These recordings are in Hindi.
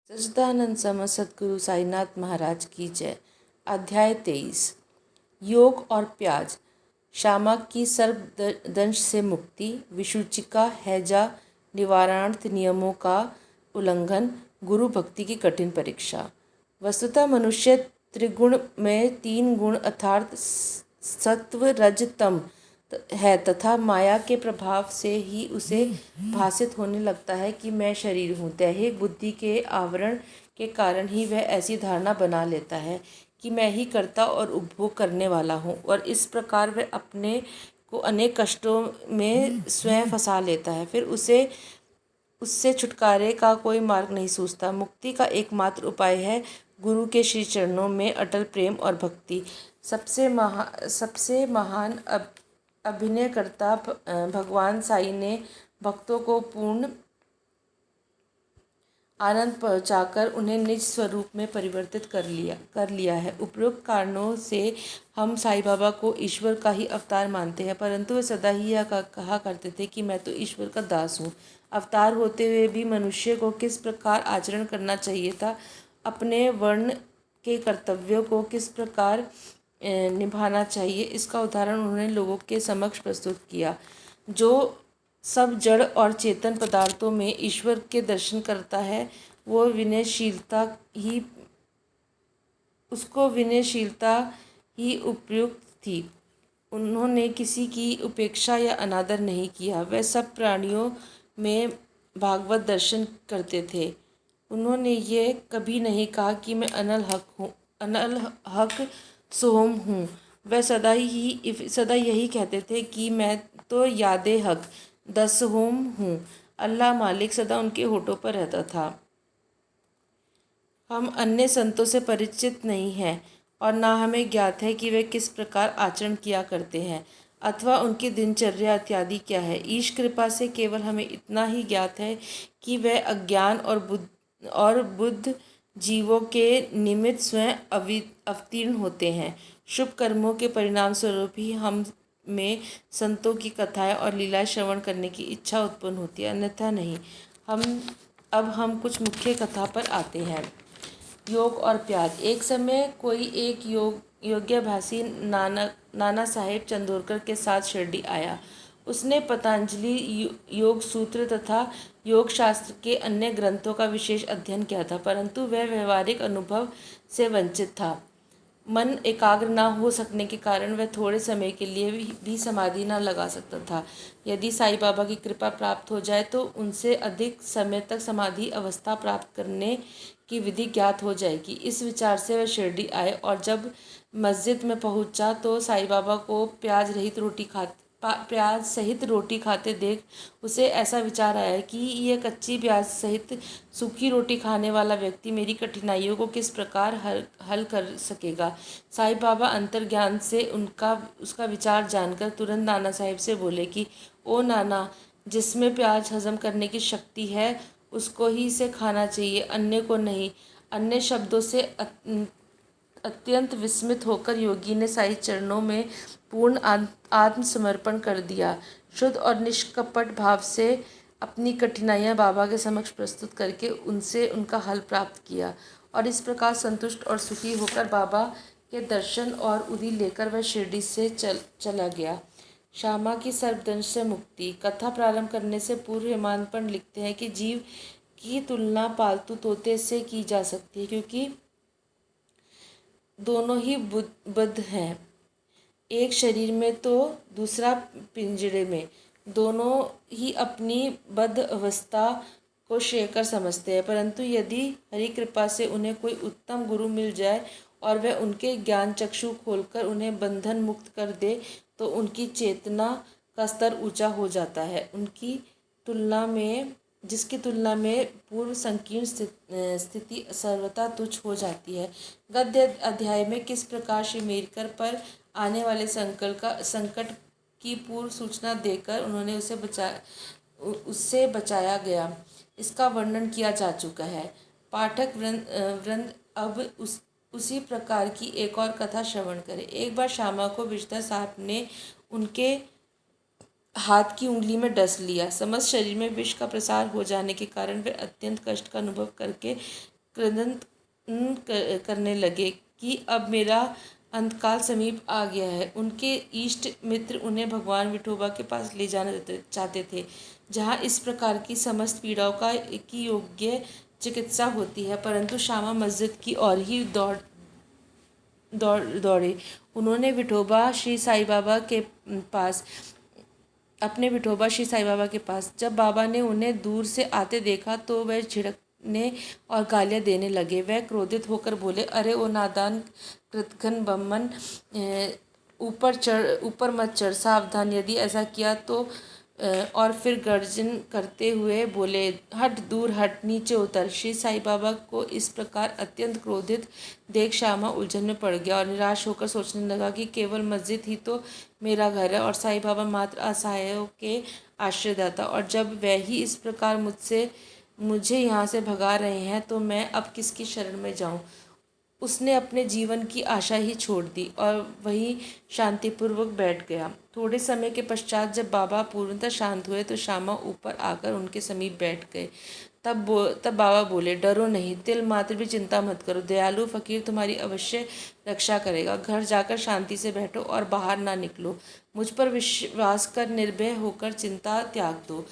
सच्चिदानंद समय सद्गुरु साईनाथ महाराज की जय। अध्याय 23। योग और प्याज। श्यामा की सर्पदंश से मुक्ति। विसूचिका हैजा निवारणार्थ नियमों का उल्लंघन। गुरु भक्ति की कठिन परीक्षा। वस्तुतः मनुष्य त्रिगुण में 3 गुण अर्थात सत्व रज तम है तथा माया के प्रभाव से ही उसे भासित होने लगता है कि मैं शरीर हूँ। दैहिक बुद्धि के आवरण के कारण ही वह ऐसी धारणा बना लेता है कि मैं ही कर्ता और उपभोग करने वाला हूँ, और इस प्रकार वह अपने को अनेक कष्टों में स्वयं फंसा लेता है। फिर उससे छुटकारे का कोई मार्ग नहीं सूझता। मुक्ति का एकमात्र उपाय है गुरु के श्री चरणों में अटल प्रेम और भक्ति। सबसे महान अभिनयकर्ता भगवान साई ने भक्तों को पूर्ण आनंद पहुंचाकर उन्हें निज स्वरूप में परिवर्तित कर लिया है। उपरोक्त कारणों से हम साईं बाबा को ईश्वर का ही अवतार मानते हैं, परंतु वे सदा ही यह कहा करते थे कि मैं तो ईश्वर का दास हूँ। अवतार होते हुए भी मनुष्य को किस प्रकार आचरण करना चाहिए था, अपने वर्ण के कर्तव्यों को किस प्रकार निभाना चाहिए, इसका उदाहरण उन्होंने लोगों के समक्ष प्रस्तुत किया। जो सब जड़ और चेतन पदार्थों में ईश्वर के दर्शन करता है वो विनयशीलता ही उपयुक्त थी। उन्होंने किसी की उपेक्षा या अनादर नहीं किया। वह सब प्राणियों में भागवत दर्शन करते थे। उन्होंने ये कभी नहीं कहा कि मैं अनल हक सोहम हूँ। वह सदा यही कहते थे कि मैं तो यादे हक दसहोम हूँ। अल्लाह मालिक सदा उनके होठों पर रहता था। हम अन्य संतों से परिचित नहीं हैं और ना हमें ज्ञात है कि वे किस प्रकार आचरण किया करते हैं अथवा उनकी दिनचर्या इत्यादि क्या है। ईश कृपा से केवल हमें इतना ही ज्ञात है कि वह अज्ञान और बुद्ध जीवों के निमित्त स्वयं अवतीर्ण होते हैं। शुभ कर्मों के परिणाम स्वरूप ही हम में संतों की कथाएं और लीला श्रवण करने की इच्छा उत्पन्न होती है, अन्यथा नहीं। हम कुछ मुख्य कथा पर आते हैं। योग और प्याज। एक समय कोई एक योग्याभ्यासी नाना साहेब चंदोरकर के साथ शिरडी आया। उसने पतंजलि योग सूत्र तथा योग शास्त्र के अन्य ग्रंथों का विशेष अध्ययन किया था, परंतु वह व्यवहारिक अनुभव से वंचित था। मन एकाग्र न हो सकने के कारण वह थोड़े समय के लिए भी समाधि न लगा सकता था। यदि साईं बाबा की कृपा प्राप्त हो जाए तो उनसे अधिक समय तक समाधि अवस्था प्राप्त करने की विधि ज्ञात हो जाएगी। इस विचार से वह शिरडी आए और जब मस्जिद में पहुंचा तो साईं बाबा को प्याज सहित रोटी खाते देख उसे ऐसा विचार आया कि यह कच्ची प्याज सहित सूखी रोटी खाने वाला व्यक्ति मेरी कठिनाइयों को किस प्रकार हल कर सकेगा। साईं बाबा अंतर्ज्ञान से उसका विचार जानकर तुरंत नाना साहिब से बोले कि ओ नाना, जिसमें प्याज हजम करने की शक्ति है उसको ही इसे खाना चाहिए, अन्य को नहीं। अन्य शब्दों से अत्यंत विस्मित होकर योगी ने साईं चरणों में पूर्ण आत्मसमर्पण कर दिया। शुद्ध और निष्कपट भाव से अपनी कठिनाइयां बाबा के समक्ष प्रस्तुत करके उनसे उनका हल प्राप्त किया, और इस प्रकार संतुष्ट और सुखी होकर बाबा के दर्शन और उदी लेकर वह शिरडी से चला गया। श्यामा की सर्पदंश से मुक्ति। कथा प्रारंभ करने से पूर्व हेमाडपंत लिखते हैं कि जीव की तुलना पालतू तोते से की जा सकती है, क्योंकि दोनों ही बद्ध हैं, एक शरीर में तो दूसरा पिंजरे में। दोनों ही अपनी बद्ध अवस्था को श्रेयकर समझते हैं, परंतु यदि हरि कृपा से उन्हें कोई उत्तम गुरु मिल जाए और वह उनके ज्ञान चक्षु खोलकर उन्हें बंधन मुक्त कर दे तो उनकी चेतना का स्तर ऊंचा हो जाता है, जिसकी तुलना में पूर्व संकीर्ण स्थिति सर्वथा तुच्छ हो जाती है। गद्य अध्याय में किस प्रकार श्री मेरकर पर आने वाले संकट की पूर्व सूचना देकर उन्होंने उससे बचाया गया, इसका वर्णन किया जा चुका है। पाठक वृंद अब उसी प्रकार की एक और कथा श्रवण करें। एक बार श्यामा को विजयदास साहब ने उनके हाथ की उंगली में डस लिया। समस्त शरीर में विष का प्रसार हो जाने के कारण वे अत्यंत कष्ट का अनुभव करके क्रंदन करने लगे कि अब मेरा अंतकाल समीप आ गया है। उनके इष्ट मित्र उन्हें भगवान विठोबा के पास ले जाना चाहते थे, जहाँ इस प्रकार की समस्त पीड़ाओं की योग्य चिकित्सा होती है, परंतु श्यामा मस्जिद की ओर ही दौड़े। उन्होंने विठोबा श्री साईं बाबा के पास अपने विठोबा श्री साईं बाबा के पास। जब बाबा ने उन्हें दूर से आते देखा तो वह झिड़कने और गालियां देने लगे। वह क्रोधित होकर बोले, अरे ओ नादान कृतघ्न बम्मन, ऊपर मत चढ़, सावधान, यदि ऐसा किया तो और फिर गर्जन करते हुए बोले, हट, दूर हट, नीचे उतर। श्री साईं बाबा को इस प्रकार अत्यंत क्रोधित देख श्यामा उलझन में पड़ गया और निराश होकर सोचने लगा कि केवल मस्जिद ही तो मेरा घर है और साईं बाबा मात्र असहायों के आश्रयदाता, और जब वह ही इस प्रकार मुझे यहाँ से भगा रहे हैं तो मैं अब किसकी शरण में जाऊँ। उसने अपने जीवन की आशा ही छोड़ दी और वहीं शांतिपूर्वक बैठ गया। थोड़े समय के पश्चात जब बाबा पूर्णतः शांत हुए तो श्यामा ऊपर आकर उनके समीप बैठ गए। तब बाबा बोले, डरो नहीं, तिल मात्र भी चिंता मत करो, दयालु फकीर तुम्हारी अवश्य रक्षा करेगा। घर जाकर शांति से बैठो और बाहर ना निकलो। मुझ पर विश्वास कर निर्भय होकर चिंता त्याग दो।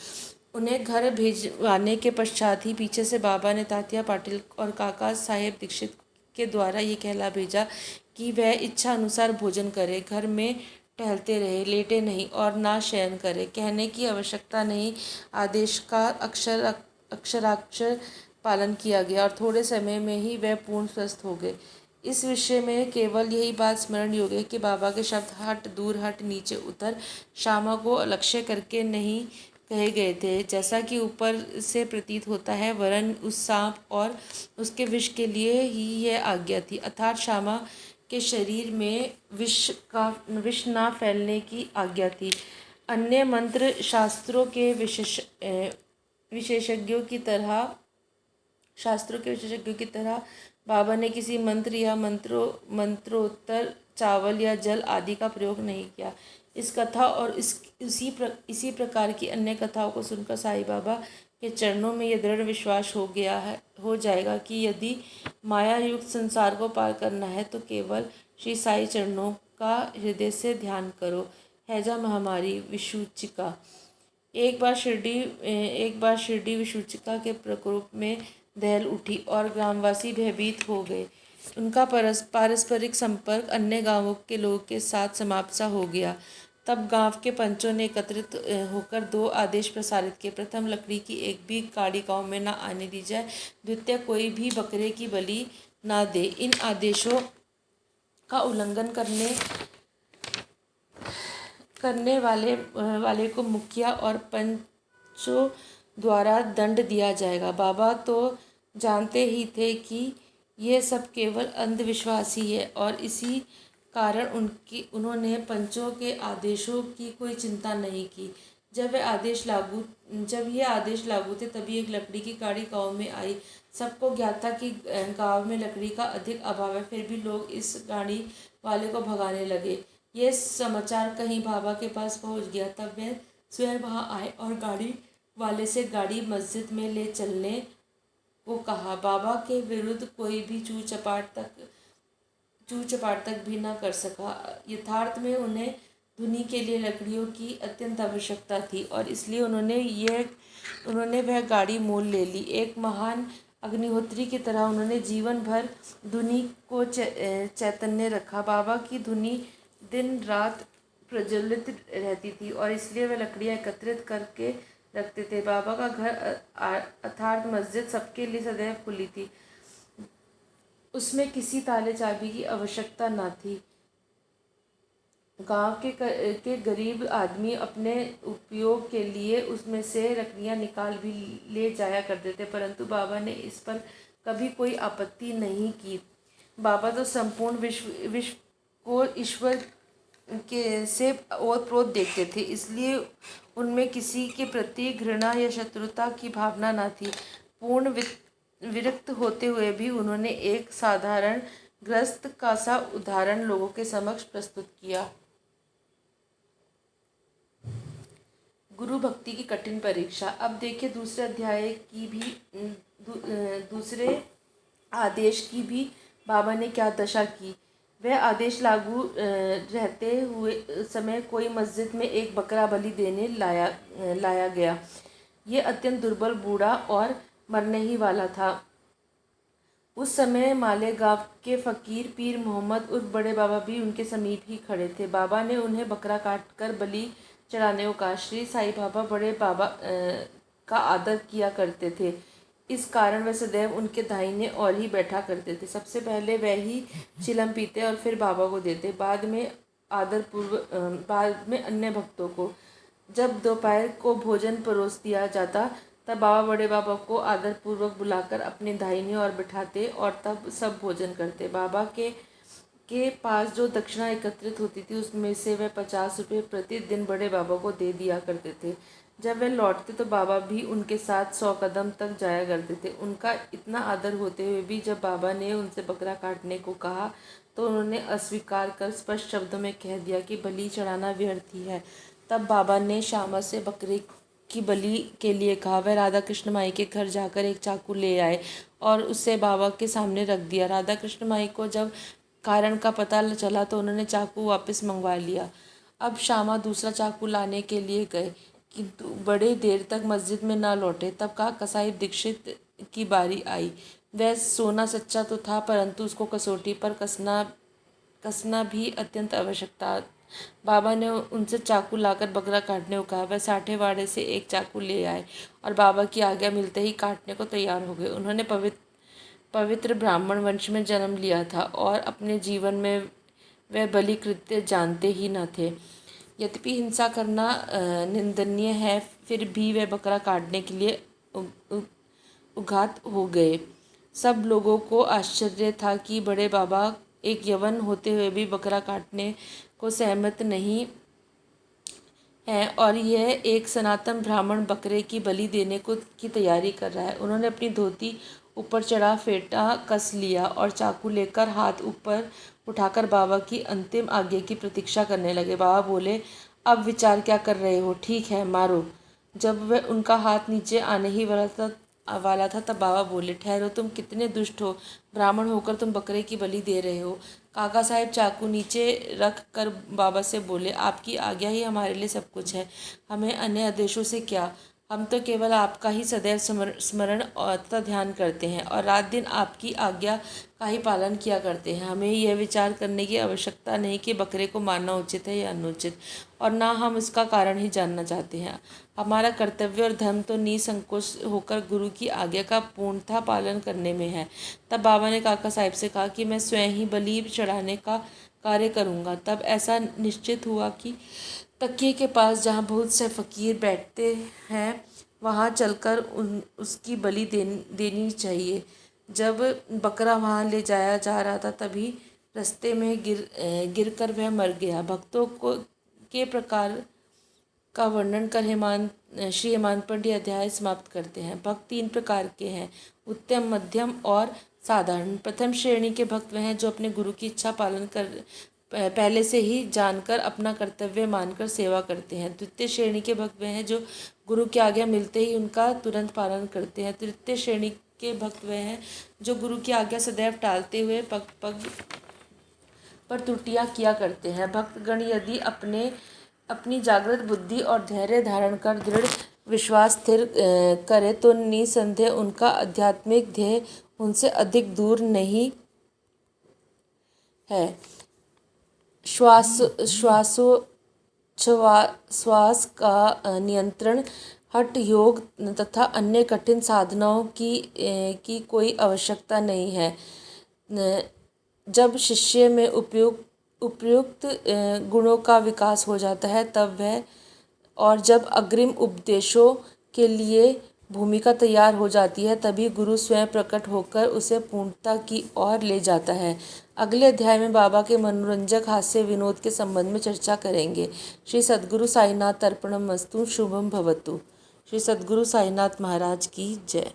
उन्हें घर भेजवाने के पश्चात ही पीछे से बाबा ने तात्या पाटिल और काका साहेब दीक्षित के द्वारा ये कहला भेजा कि वह इच्छा अनुसार भोजन करे, घर में टहलते रहे, लेटे नहीं और ना शयन करे। कहने की आवश्यकता नहीं, आदेश का अक्षराक्षर पालन किया गया और थोड़े समय में ही वह पूर्ण स्वस्थ हो गए। इस विषय में केवल यही बात स्मरण योग्य है कि बाबा के शब्द हट, दूर हट, नीचे उतर श्यामा को अलक्ष्य करके नहीं कहे गए थे, जैसा कि ऊपर से प्रतीत होता है, वरन उस सांप और उसके विष के लिए ही यह आज्ञा थी, अर्थात श्यामा के शरीर में विष ना फैलने की आज्ञा थी। अन्य मंत्र शास्त्रों के विशेषज्ञों की तरह बाबा ने किसी मंत्र या मंत्रोत्तर चावल या जल आदि का प्रयोग नहीं किया। इस कथा और इसी प्रकार की अन्य कथाओं को सुनकर साईं बाबा के चरणों में यह दृढ़ विश्वास हो जाएगा कि यदि माया युक्त संसार को पार करना है तो केवल श्री साईं चरणों का हृदय से ध्यान करो। हैजा महामारी विषूचिका। एक बार शिरडी विषूचिका के प्रकोप में दहल उठी और ग्रामवासी भयभीत हो गए। उनका पारस्परिक संपर्क अन्य गांवों के लोगों के साथ समाप्त सा हो गया। तब गांव के पंचों ने एकत्रित होकर 2 आदेश प्रसारित किए। प्रथम, लकड़ी की एक भी काड़ी गांव में न आने दी जाए। द्वितीय, कोई भी बकरे की बलि न दे। इन आदेशों का उल्लंघन करने वाले को मुखिया और पंचों द्वारा दंड दिया जाएगा। बाबा तो जानते ही थे कि यह सब केवल अंधविश्वास ही है और इसी कारण उन्होंने पंचों के आदेशों की कोई चिंता नहीं की। जब ये आदेश लागू थे तभी एक लकड़ी की काड़ी गांव में आई। सबको ज्ञात था कि गांव में लकड़ी का अधिक अभाव है, फिर भी लोग इस गाड़ी वाले को भगाने लगे। यह समाचार कहीं बाबा के पास पहुंच गया। तब वे स्वयं वहां आए और गाड़ी वाले से गाड़ी मस्जिद में ले चलने को कहा। बाबा के विरुद्ध कोई भी चूर चपाट तक भी न कर सका। यथार्थ में उन्हें धुनी के लिए लकड़ियों की अत्यंत आवश्यकता थी और इसलिए उन्होंने वह गाड़ी मोल ले ली। एक महान अग्निहोत्री की तरह उन्होंने जीवन भर धुनी को चैतन्य रखा। बाबा की धुनी दिन रात प्रज्वलित रहती थी और इसलिए वह लकड़ियाँ एकत्रित करके रखते थे। बाबा का घर अर्थात मस्जिद सबके लिए सदैव खुली थी। उसमें किसी ताले चाबी की आवश्यकता न थी। गांव के गरीब आदमी अपने उपयोग के लिए उसमें से लकड़ियाँ निकाल भी ले जाया करते थे, परंतु बाबा ने इस पर कभी कोई आपत्ति नहीं की। बाबा तो संपूर्ण विश्व को ईश्वर के से ओतप्रोत देखते थे, इसलिए उनमें किसी के प्रति घृणा या शत्रुता की भावना न थी। पूर्ण विरक्त होते हुए भी उन्होंने एक साधारण ग्रस्त का सा उदाहरण लोगों के समक्ष प्रस्तुत किया। गुरु भक्ति की कठिन परीक्षा। अब देखिए दूसरे अध्याय की भी दूसरे आदेश की भी बाबा ने क्या दशा की। वह आदेश लागू रहते हुए समय कोई मस्जिद में एक बकरा बलि देने लाया गया। ये अत्यंत दुर्बल, बूढ़ा और मरने ही वाला था। उस समय मालेगांव के फ़कीर पीर मोहम्मद उर्फ बड़े बाबा भी उनके समीप ही खड़े थे। बाबा ने उन्हें बकरा काट कर बलि चढ़ाने को कहा। श्री साईं बाबा बड़े बाबा का आदर किया करते थे। इस कारण वह सदैव उनके दाहिने ओर ही बैठा करते थे। सबसे पहले वह ही चिलम पीते और फिर बाबा को देते, बाद में अन्य भक्तों को। जब दोपहर को भोजन परोस दिया जाता तब बाबा बड़े बाबा को आदरपूर्वक बुलाकर अपने दाहिने ओर बिठाते और तब सब भोजन करते। बाबा के पास जो दक्षिणा एकत्रित होती थी उसमें से वह 50 रुपये प्रतिदिन बड़े बाबा को दे दिया करते थे। जब वह लौटते तो बाबा भी उनके साथ 100 कदम तक जाया करते थे। उनका इतना आदर होते हुए भी जब बाबा ने उनसे बकरा काटने को कहा तो उन्होंने अस्वीकार कर स्पष्ट शब्दों में कह दिया कि बलि चढ़ाना व्यर्थ ही है। तब बाबा ने श्यामा से बकरे की बलि के लिए कहा। वह राधा कृष्ण माई के घर जाकर एक चाकू ले आए और उसे बाबा के सामने रख दिया। राधा कृष्ण माई को जब कारण का पता चला तो उन्होंने चाकू वापस मंगवा लिया। अब श्यामा दूसरा चाकू लाने के लिए गए, किंतु बड़े देर तक मस्जिद में न लौटे। तब काका साहिब दीक्षित की बारी आई। वह सोना सच्चा तो था, परंतु उसको कसौटी पर कसना भी अत्यंत आवश्यक था। बाबा ने उनसे चाकू लाकर बकरा काटने को कहा। वह साठेवाड़े से एक चाकू ले आए और बाबा की आज्ञा मिलते ही काटने को तैयार हो गए। उन्होंने पवित्र ब्राह्मण वंश में जन्म लिया था और अपने जीवन में वह बलि कृत्य जानते ही न थे। यद्यपि हिंसा करना निंदनीय है, फिर भी वह बकरा काटने के लिए उद्यत हो गए। सब लोगों को आश्चर्य था कि बड़े बाबा एक यवन होते हुए भी बकरा काटने को सहमत नहीं है और यह एक सनातन ब्राह्मण बकरे की बलि देने की तैयारी कर रहा है। उन्होंने अपनी धोती ऊपर चढ़ा फेंटा कस लिया और चाकू लेकर हाथ ऊपर उठाकर बाबा की अंतिम आज्ञा की प्रतीक्षा करने लगे। बाबा बोले, अब विचार क्या कर रहे हो? ठीक है, मारो। जब वह उनका हाथ नीचे आने ही वाला था तब बाबा बोले, ठहरो, तुम कितने दुष्ट हो। ब्राह्मण होकर तुम बकरे की बलि दे रहे हो। काका साहब चाकू नीचे रख कर बाबा से बोले, आपकी आज्ञा ही हमारे लिए सब कुछ है, हमें अन्य आदेशों से क्या। हम तो केवल आपका ही सदैव स्मरण तथा ध्यान करते हैं और रात दिन आपकी आज्ञा का ही पालन किया करते हैं। हमें यह विचार करने की आवश्यकता नहीं कि बकरे को मारना उचित है या अनुचित, और ना हम इसका कारण ही जानना चाहते हैं। हमारा कर्तव्य और धर्म तो निसंकोच होकर गुरु की आज्ञा का पूर्णतः पालन करने में है। तब बाबा ने काका साहब से कहा कि मैं स्वयं ही बलि चढ़ाने का कार्य करूँगा। तब ऐसा निश्चित हुआ कि तकिए के पास जहाँ बहुत से फ़कीर बैठते हैं वहाँ चलकर उसकी बलि देनी चाहिए। जब बकरा वहाँ ले जाया जा रहा था तभी रास्ते में गिर कर वह मर गया। भक्तों के प्रकार का वर्णन कर श्री हेमांत पंडित अध्याय समाप्त करते हैं। भक्त 3 प्रकार के हैं, उत्तम, मध्यम और साधारण। प्रथम श्रेणी के भक्त वह हैं जो अपने गुरु की इच्छा पालन कर पहले से ही जानकर अपना कर्तव्य मानकर सेवा करते हैं। द्वितीय श्रेणी के भक्त वह हैं जो गुरु की आज्ञा मिलते ही उनका तुरंत पालन करते हैं। तृतीय श्रेणी के भक्त वह हैं जो गुरु की आज्ञा सदैव टालते हुए पग पग पर त्रुटियां किया करते हैं। भक्तगण यदि अपनी जागृत बुद्धि और धैर्य धारण कर दृढ़ विश्वास स्थिर करे तो निसंदेह उनका आध्यात्मिक ध्येय उनसे अधिक दूर नहीं है। श्वास का नियंत्रण, हठ योग तथा अन्य कठिन साधनाओं की कोई आवश्यकता नहीं है। जब शिष्य में उपयुक्त गुणों का विकास हो जाता है और जब अग्रिम उपदेशों के लिए भूमिका तैयार हो जाती है तभी गुरु स्वयं प्रकट होकर उसे पूर्णता की ओर ले जाता है। अगले अध्याय में बाबा के मनोरंजक हास्य विनोद के संबंध में चर्चा करेंगे। श्री सद्गुरु साईनाथ अर्पणमस्तु। शुभम भवतु। श्री सद्गुरु साईनाथ महाराज की जय।